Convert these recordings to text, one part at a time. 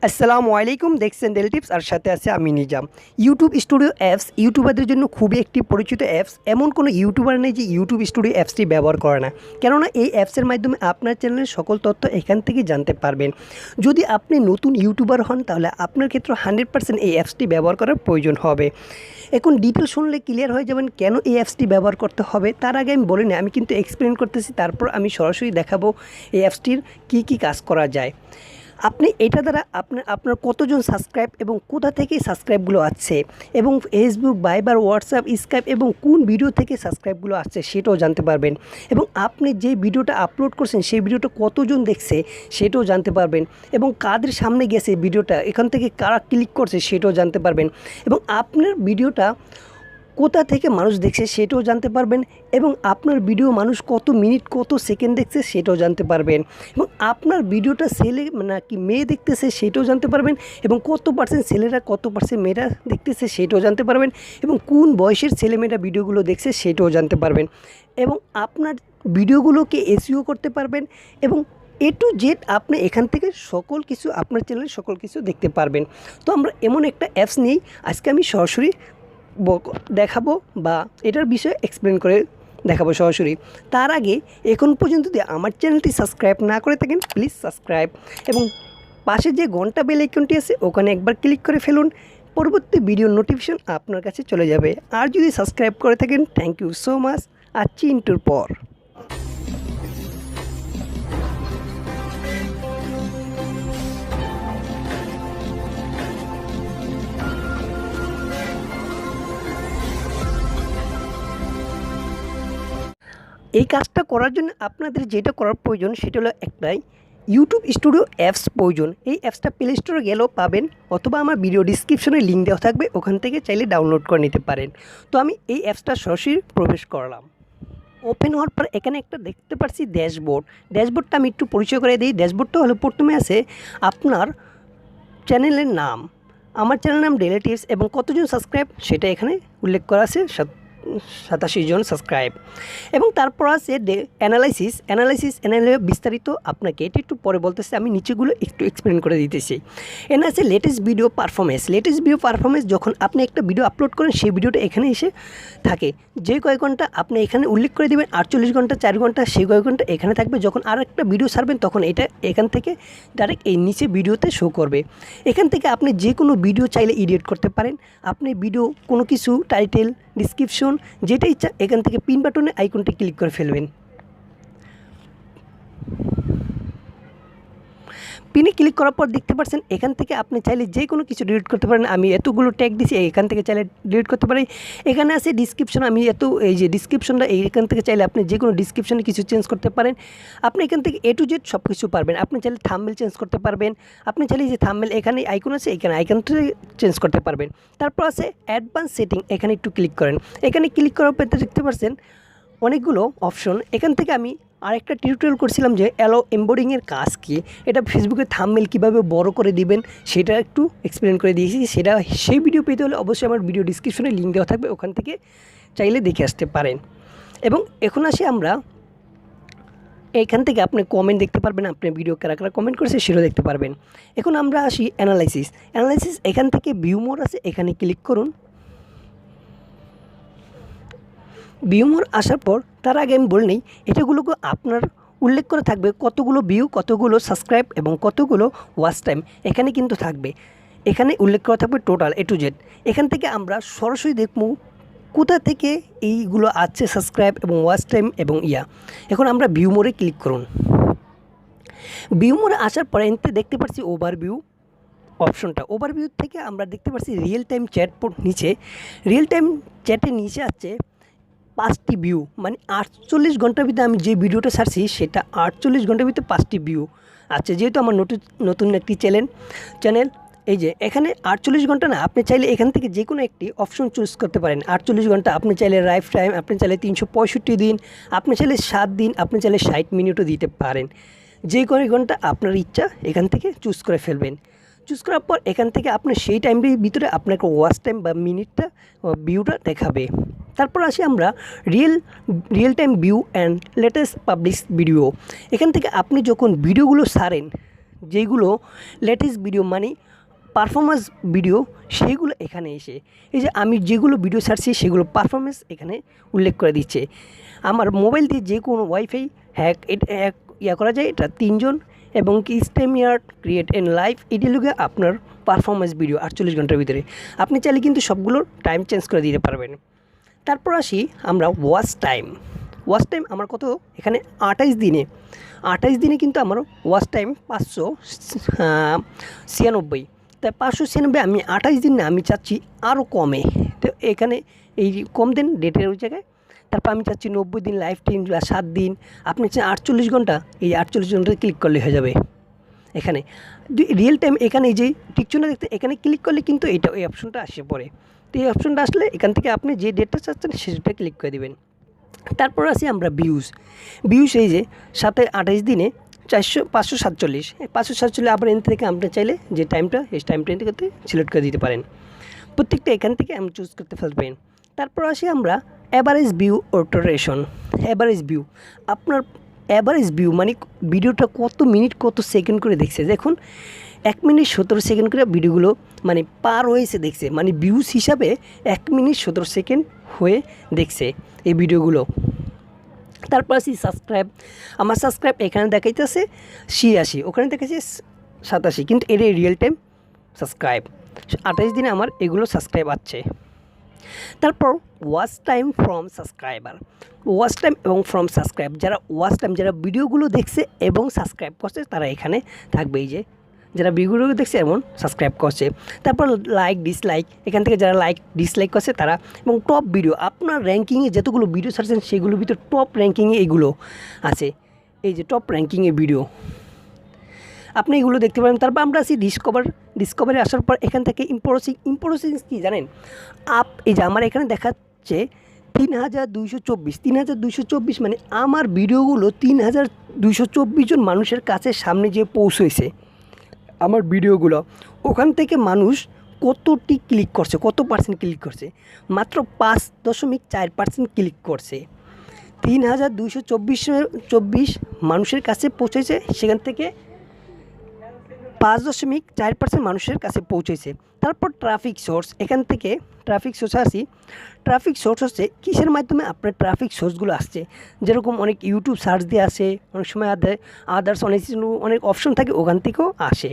আসসালামু আলাইকুম, দেখছেন ডেলি টিপস আর সাথে আছে আমি নিজাম। ইউটিউব স্টুডিও অ্যাপস ইউটিউবারদের জন্য খুবই একটি পরিচিত অ্যাপস। এমন কোনো ইউটিউবার নেই যে ইউটিউব স্টুডিও অ্যাপসটি ব্যবহার করে না, কেননা এই অ্যাপসের মাধ্যমে আপনার চ্যানেলের সকল তথ্য এখান থেকে জানতে পারবেন। যদি আপনি নতুন ইউটিউবার হন তাহলে আপনার ক্ষেত্রে 100% এই অ্যাপসটি ব্যবহার করার প্রয়োজন হবে। এখন ডিটেল শুনলে ক্লিয়ার হয়ে যাবেন কেন এই অ্যাপসটি ব্যবহার করতে হবে। তার আগে আমি বলি না, আমি কিন্তু এক্সপ্লেন করতেছি, তারপর আমি সরাসরি দেখাবো এই অ্যাপসটির কী কাজ করা যায়। আপনি এটা দ্বারা আপনার কতজন সাবস্ক্রাইব এবং কোথা থেকে সাবস্ক্রাইবগুলো আসছে এবং ফেসবুক, ভাইবার, হোয়াটসঅ্যাপ, স্কাইপ এবং কোন ভিডিও থেকে সাবস্ক্রাইবগুলো আসছে সেটাও জানতে পারবেন। এবং আপনি যে ভিডিওটা আপলোড করছেন সেই ভিডিওটা কতজন দেখছে সেটাও জানতে পারবেন এবং কাদের সামনে গেছে ভিডিওটা, এখান থেকে কারা ক্লিক করছে সেটাও জানতে পারবেন এবং আপনার ভিডিওটা কোথা থেকে মানুষ দেখছে সেটাও জানতে পারবেন এবং আপনার ভিডিও মানুষ কত মিনিট কত সেকেন্ড দেখছে সেটাও জানতে পারবেন এবং আপনার ভিডিওটা ছেলে নাকি মেয়ে দেখতেছে সেটাও জানতে পারবেন এবং কত পার্সেন্ট ছেলেরা কত পার্সেন্ট মেয়েরা দেখতেছে সেটাও জানতে পারবেন এবং কোন বয়সের ছেলেমেয়েরা ভিডিওগুলো দেখছে সেটাও জানতে পারবেন এবং আপনার ভিডিওগুলোকে এসইও করতে পারবেন এবং A to Z আপনি এখান থেকে সকল কিছু আপনার চ্যানেলে সকল কিছু দেখতে পারবেন। তো আমরা এমন একটা অ্যাপস নিয়েই আজকে আমি সরাসরি দেখাবো বা এটার বিষয়ে এক্সপ্লেন করে দেখাবো সরাসরি। তার আগে এখন পর্যন্ত যদি আমার চ্যানেলটি সাবস্ক্রাইব না করে থাকেন প্লিজ সাবস্ক্রাইব এবং পাশে যে ঘন্টা বেল আইকনটি আছে ওখানে একবার ক্লিক করে ফেলুন, পরবর্তী ভিডিওর নোটিফিকেশন আপনার কাছে চলে যাবে। আর যদি সাবস্ক্রাইব করে থাকেন থ্যাংক ইউ সো মাচ। আসছি ইন্টুর পর। এই কাজটা করার জন্য আপনাদের যেটা করার প্রয়োজন সেটা হলো একটাই, ইউটিউব স্টুডিও অ্যাপস প্রয়োজন। এই অ্যাপসটা প্লে স্টোরে গেলেও পাবেন অথবা আমার ভিডিও ডিসক্রিপশনে লিঙ্ক দেওয়া থাকবে, ওখান থেকে চাইলে ডাউনলোড করে নিতে পারেন। তো আমি এই অ্যাপসটা সরাসরি প্রবেশ করলাম। ওপেন হওয়ার পর এখানে একটা দেখতে পাচ্ছি ড্যাশবোর্ডটা আমি একটু পরিচয় করে দিই। ড্যাশবোর্ডটা হলো প্রথমে আছে আপনার চ্যানেলের নাম, আমার চ্যানেলের নাম ডেলি টিপস এবং কতজন সাবস্ক্রাইব সেটা এখানে উল্লেখ করা আছে, 87 জন সাবস্ক্রাইব এবং তারপর আছে অ্যানালাইসিস বিস্তারিত আপনাকে এটা একটু পরে বলতেছে, আমি নিচেগুলো একটু এক্সপ্লেন করে দিতেছি। এখানে আছে লেটেস্ট ভিডিও পারফরমেন্স। যখন আপনি একটা ভিডিও আপলোড করেন সেই ভিডিওটা এখানে এসে থাকে, যে কয়েক ঘন্টা আপনি এখানে উল্লেখ করে দেবেন, 48 ঘন্টা 4 ঘন্টা সেই কয়েক ঘন্টা এখানে থাকবে। যখন আর একটা ভিডিও ছাড়বেন তখন এটা এখান থেকে ডাইরেক্ট এই নিচে ভিডিওতে শো করবে। এখান থেকে আপনি যে কোনো ভিডিও চাইলে এডিট করতে পারেন। আপনি ভিডিও কোনো কিছু টাইটেল, ডিসক্রিপশন যেটা ইচ্ছা এখান থেকে পিন বাটনে আইকনটি ক্লিক করে ফেলবেন। পিনে ক্লিক করার পর দেখতে পাচ্ছেন এখান থেকে আপনি চাইলে যে কোনো কিছু ডিলিট করতে পারেন। আমি এতগুলো ট্যাগ দিছি, এখান থেকে চাইলে ডিলিট করতে পারি। এখানে আছে ডিসক্রিপশন, আমি এই যে ডিসক্রিপশনটা এখান থেকে চাইলে আপনি যে কোনো ডিসক্রিপশনে কিছু চেঞ্জ করতে পারেন। আপনি এখান থেকে A to Z সব কিছু পারবেন। আপনি চাইলে থাম্বনেল চেঞ্জ করতে পারবেন। আপনি চাইলে যে থাম্বনেল এখানে আইকন আছে এখানে আইকনটা চেঞ্জ করতে পারবেন। তারপর আছে অ্যাডভান্স সেটিং, এখানে একটু ক্লিক করেন। এখানে ক্লিক করার পর দেখতে পাচ্ছেন অনেকগুলো অপশন। এখান থেকে আমি আরেকটা টিউটোরিয়াল করছিলাম যে অ্যালো এমবোর্ডিংয়ের কাজ কি, এটা ফেসবুকে থাম্বনেল কীভাবে বড় করে দিবেন সেটা একটু এক্সপ্লেন করে দিয়েছি। সেই ভিডিও পেতে হলে অবশ্যই আমার ভিডিও ডিসক্রিপশনে লিঙ্ক দেওয়া থাকবে, ওখান থেকে চাইলে দেখে আসতে পারেন। এবং এখন আসি আমরা এখান থেকে আপনি কমেন্ট দেখতে পারবেন, আপনার ভিডিও কারা কমেন্ট করেছে সেটাও দেখতে পারবেন। এখন আমরা আসি অ্যানালাইসিস। এখান থেকে ভিউ মোর আছে, এখানে ক্লিক করুন। ভিউ মোর আসার পর তার আগে আমি বলে নিই, এটাগুলোকে আপনার উল্লেখ করে থাকবে কতগুলো ভিউ, কতগুলো সাবস্ক্রাইব এবং কতগুলো ওয়াচ টাইম এখানে কিন্তু থাকবে। এখানে উল্লেখ করা থাকবে টোটাল A to Z। এখান থেকে আমরা সরাসরি দেখব কোথা থেকে এইগুলো আছে সাবস্ক্রাইব এবং ওয়াচ টাইম এবং এখন আমরা ভিউ মোরে ক্লিক করুন। ভিউ মোরে আসার পরে এতে দেখতে পাচ্ছি ওভারভিউ অপশনটা। ওভারভিউ থেকে আমরা দেখতে পাচ্ছি রিয়েল টাইম চ্যাট নিচে, রিয়েল টাইম চ্যাটের নিচে আছে 5টি ভিউ, মানে 48 ঘন্টার ভিতরে আমি যে ভিডিওটা ছাড়ছি সেটা 48 ঘন্টার ভিতরে 5টি ভিউ আছে। যেহেতু আমার নতুন একটি চ্যানেল এই যে এখানে 48 ঘন্টা না, আপনি চাইলে এখান থেকে যে কোনো একটি অপশন চুজ করতে পারেন। 48 ঘন্টা, আপনি চাইলে লাইফ টাইম, আপনি চাইলে 365 দিন, আপনি চাইলে 7 দিন, আপনি চাইলে 60 মিনিটও দিতে পারেন। যে কোনো ঘন্টা আপনার ইচ্ছা এখান থেকে চুজ করে ফেলবেন। চুজ করার পর এখান থেকে আপনি সেই টাইমের ভিতরে আপনাকে ওয়াচ টাইম বা মিনিটটা ভিউটা দেখাবে। তারপর আসি আমরা real time view and latest publish video. এখান থেকে আপনি যখন ভিডিওগুলো ছাড়েন যেগুলো লেটেস্ট ভিডিও মানে পারফরমেন্স ভিডিও সেইগুলো এখানে এসে এই যে আমি যেগুলো ভিডিও ছাড়ছি সেগুলো পারফরমেন্স এখানে উল্লেখ করে দিচ্ছে। আমার মোবাইল দিয়ে যে কোনো ওয়াইফাই হ্যাক করা যায়, এটা 3 জন এবং কি স্টেমিয়ার ক্রিয়েট এন্ড লাইভ এটি লোকে আপনার পারফরমেন্স ভিডিও 48 ঘন্টার ভিতরে। আপনি চাইলে কিন্তু সবগুলোর টাইম চেঞ্জ করে দিতে পারবেন। তারপর আসি আমরা ওয়াচ টাইম আমার কত এখানে 28 দিনে কিন্তু আমার ওয়াচ টাইম 596। তাই 596 আমি 28 দিন না, আমি চাচ্ছি আরও কমে। তো এখানে এই কম দেন ডেটের ওই জায়গায়। তারপর আমি চাচ্ছি 90 দিন লাইফ টাইম বা 7 দিন। আপনি চাচ্ছেন 48 ঘন্টা, এই 48 ঘন্টায় ক্লিক করলে হয়ে যাবে। এখানে রিয়েল টাইম এখানে এই যে টিকচুনা দেখতে এখানে ক্লিক করলে কিন্তু এটা এই অপশনটা আসে পড়ে। তো এই অপশনটা আসলে এখান থেকে আপনি যে ডেটটা চাচ্ছেন সেটা ক্লিক করে দেবেন। তারপর আসি আমরা ভিউজ এই যে 28 দিনে 547 আবার এখান থেকে আপনি চাইলে যে টাইমটা এই টাইমটা থেকে সিলেক্ট করে দিতে পারেন। প্রত্যেকটা এখান থেকে আমি চুজ করতে পারবেন। তারপর আসি আমরা অ্যাভারেজ ভিউ অটোরেশন। আপনার অ্যাভারেজ ভিউ মানে ভিডিওটা কত মিনিট কত সেকেন্ড করে দেখছে। দেখুন 1 মিনিট 17 সেকেন্ড করে ভিডিওগুলো মানে পার হয়েছে দেখছে, মানে ভিউজ হিসাবে 1 মিনিট 17 সেকেন্ড হয়ে দেখছে এই ভিডিওগুলো। তারপর আসি সাবস্ক্রাইব। আমার সাবস্ক্রাইব এখানে দেখাইতেছে 86, ওখানে দেখাচ্ছে 87, কিন্তু এর রিয়েল টাইম সাবস্ক্রাইব 28 দিনে আমার এগুলো সাবস্ক্রাইব আছে। তারপর ওয়াচ টাইম ফ্রম সাবস্ক্রাইব যারা ভিডিওগুলো দেখছে এবং সাবস্ক্রাইব করছে তারা এখানে থাকবে। এই যে যারা ভিডিওগুলো দেখছে এবং সাবস্ক্রাইব করছে। তারপর লাইক ডিসলাইক, এখান থেকে যারা লাইক ডিসলাইক করছে তারা, এবং টপ ভিডিও আপনার র্যাঙ্কিংয়ে যতগুলো ভিডিও ছাড়ছেন সেগুলোর ভিতরে টপ র্যাঙ্কিংয়ে এগুলো আছে। এই যে টপ র্যাঙ্কিংয়ে ভিডিও আপনি এগুলো দেখতে পারেন। তারপর আমরা আসি ডিসকভারে আসার পর এখান থেকে ইম্প্রেসিং কি জানেন, এই যে আমার এখানে দেখাচ্ছে 3224 মানে আমার ভিডিওগুলো 3224 জন মানুষের কাছে সামনে যে পৌঁছেছে। আমার ভিডিওগুলো ওখান থেকে মানুষ কতটি ক্লিক করছে, কত পার্সেন্ট ক্লিক করছে, মাত্র 5.4% ক্লিক করছে। 3224 মানুষের কাছে পৌঁছেছে, সেখান থেকে 5.4% মানুষের কাছে পৌঁছেছে। তারপর ট্রাফিক সোর্স, এখান থেকে ট্রাফিক সোর্স আসি। ট্রাফিক সোর্স হচ্ছে কিসের মাধ্যমে আপনার ট্রাফিক সোর্সগুলো আসছে, যেরকম অনেক ইউটিউব সার্চ দিয়ে আসে, অনেক সময় আদার্স অনেক অপশন থাকে, ওখান থেকেও আসে,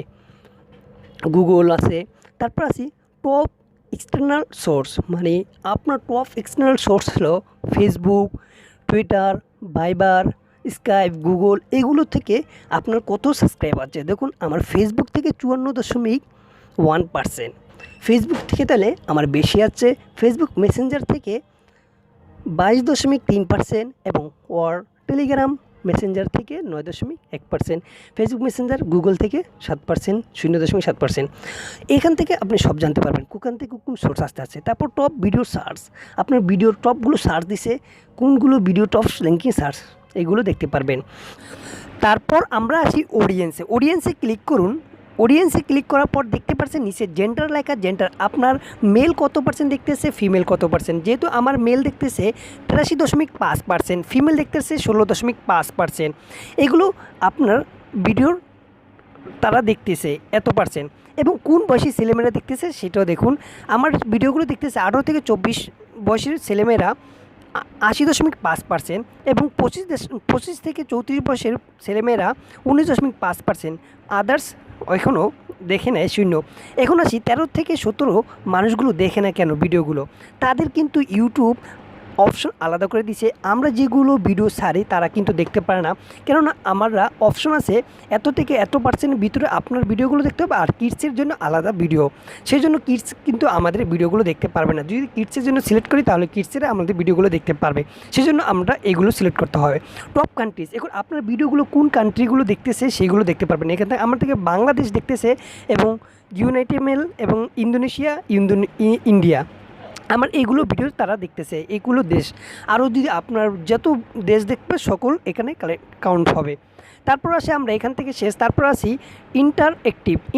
গুগল আছে। তারপর আসি টপ এক্সটার্নাল সোর্স, মানে আপনার টপ এক্সটার্নাল সোর্স হলো ফেসবুক, টুইটার, ভাইবার, স্কাইপ, গুগল, এগুলো থেকে আপনার কত সাবস্ক্রাইব আছে। দেখুন আমার ফেসবুক থেকে 54.1%, ফেসবুক থেকে তাহলে আমার বেশি আছে। ফেসবুক মেসেঞ্জার থেকে 22.3% এবং টেলিগ্রাম মেসেঞ্জার থেকে 9.1%, ফেসবুক মেসেঞ্জার গুগল থেকে 7%, 0.7%। এখান থেকে আপনি সব জানতে পারবেন কোখান থেকে কোন সোর্স আসতে আছে। তারপর টপ ভিডিও সার্চ, আপনার ভিডিওর টপগুলো সার্চ দিছে, কোনগুলো ভিডিও টপ র্যাঙ্কিং সার্চ এগুলো দেখতে পারবেন। তারপর আমরা আসি অডিয়েন্সে ক্লিক করুন। অডিয়েন্সে ক্লিক করার পর দেখতে পাচ্ছেন নিচে জেন্ডার লেখা, জেন্ডার আপনার মেল কত পার্সেন্ট দেখতেছে, ফিমেল কত পার্সেন্ট। যেহেতু আমার মেল দেখতেছে 83.5%, ফিমেল দেখতেছে 16.5%। এগুলো আপনার ভিডিওর তারা দেখতেছে এত পার্সেন্ট, এবং কোন বয়সী ছেলেমেয়েরা দেখতেছে সেটাও দেখুন। আমার ভিডিওগুলো দেখতেছে 18 থেকে 24 বয়সের ছেলেমেয়েরা 80.5%, এবং 25 থেকে 34 বয়সের ছেলেমেয়েরা 19.5%। আদার্স এখনও দেখে নেয় 0। এখন আসি 13 থেকে 17 মানুষগুলো দেখে না কেন ভিডিওগুলো, তাদের কিন্তু ইউটিউব অপশন আলাদা করে দিছে। আমরা যেগুলো ভিডিও ছাড়ি তারা কিন্তু দেখতে পারে না, কেননা আমরা অপশন আছে এত থেকে এত পার্সেন্টের ভিতরে আপনার ভিডিওগুলো দেখতে হবে, আর কিডসের জন্য আলাদা ভিডিও। সেই জন্য কিডস কিন্তু আমাদের ভিডিওগুলো দেখতে পারবে না। যদি কিডসের জন্য সিলেক্ট করি তাহলে কিডসেরা আমাদের ভিডিওগুলো দেখতে পারবে, সেই জন্য আমরা এগুলো সিলেক্ট করতে হবে। টপ কান্ট্রিজ, এখন আপনার ভিডিওগুলো কোন কান্ট্রিগুলো দেখতেছে সেগুলো দেখতে পারবেন। এখান থেকে আমার থেকে বাংলাদেশ দেখতেছে, এবং ইউনাইটেড এবং ইন্দোনেশিয়া, ইন্ডিয়া, আমার এইগুলো ভিডিও তারা দেখতেছে, এইগুলো দেশ। আরও যদি আপনার যত দেশ দেখবে সকল এখানে কাউন্ট হবে। তারপর আসে আমরা এখান থেকে শেষ, তারপর আসি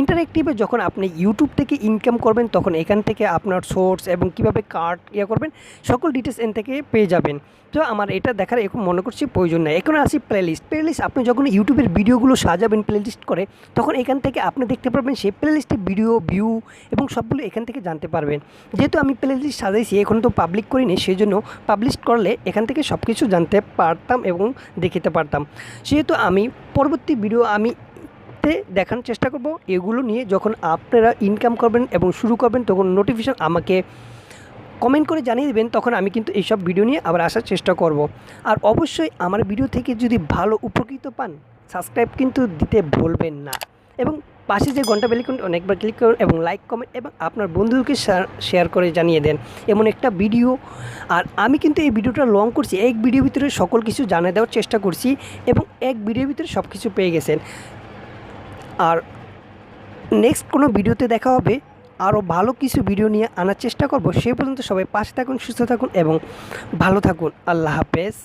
ইন্টারঅ্যাক্টিভে যখন আপনি ইউটিউব থেকে ইনকাম করবেন তখন এখান থেকে আপনার সোর্স এবং কীভাবে কার্ড করবেন সকল ডিটেলস এখান থেকে পেয়ে যাবেন। তো আমার এটা দেখার এখন মনে করছি প্রয়োজন নেই। এখন আসি প্লেলিস্ট আপনি যখন ইউটিউবের ভিডিওগুলো সাজাবেন প্লেলিস্ট করে তখন এখান থেকে আপনি দেখতে পারবেন সেই প্লেলিস্টে ভিডিও ভিউ এবং সবগুলো এখান থেকে জানতে পারবেন। যেহেতু আমি প্লেলিস্ট সাজাইছি এখন তো পাবলিক করিনি, সেই জন্য পাবলিশ করলে এখান থেকে সব কিছু জানতে পারতাম এবং দেখিতে পারতাম। সেহেতু আমি পরবর্তী ভিডিও আমি দেখানোর চেষ্টা করব এগুলো নিয়ে। যখন আপনারা ইনকাম করবেন এবং শুরু করবেন তখন নোটিফিকেশন আমাকে কমেন্ট করে জানিয়ে দেবেন, তখন আমি কিন্তু এইসব ভিডিও নিয়ে আবার আসার চেষ্টা করব। আর অবশ্যই আমার ভিডিও থেকে যদি ভালো উপকৃত পান সাবস্ক্রাইব কিন্তু দিতে ভুলবেন না, এবং পাশে যে ঘন্টা বেল আইকনটি অনেকবার ক্লিক করুন এবং লাইক কমেন্ট এবং আপনার বন্ধুকে শেয়ার করে জানিয়ে দেন এমন একটা ভিডিও। আর আমি কিন্তু এই ভিডিওটা লং করছি, এক ভিডিওর ভিতরে সকল কিছু জানিয়ে দেওয়ার চেষ্টা করছি এবং এক ভিডিওর ভিতরে সব কিছু পেয়ে গেছেন। আর নেক্সট কোনো ভিডিওতে দেখা হবে, আরও ভালো কিছু ভিডিও নিয়ে আনার চেষ্টা করব। সেই পর্যন্ত সবাই পাশে থাকুন, সুস্থ থাকুন এবং ভালো থাকুন। আল্লাহ হাফেজ।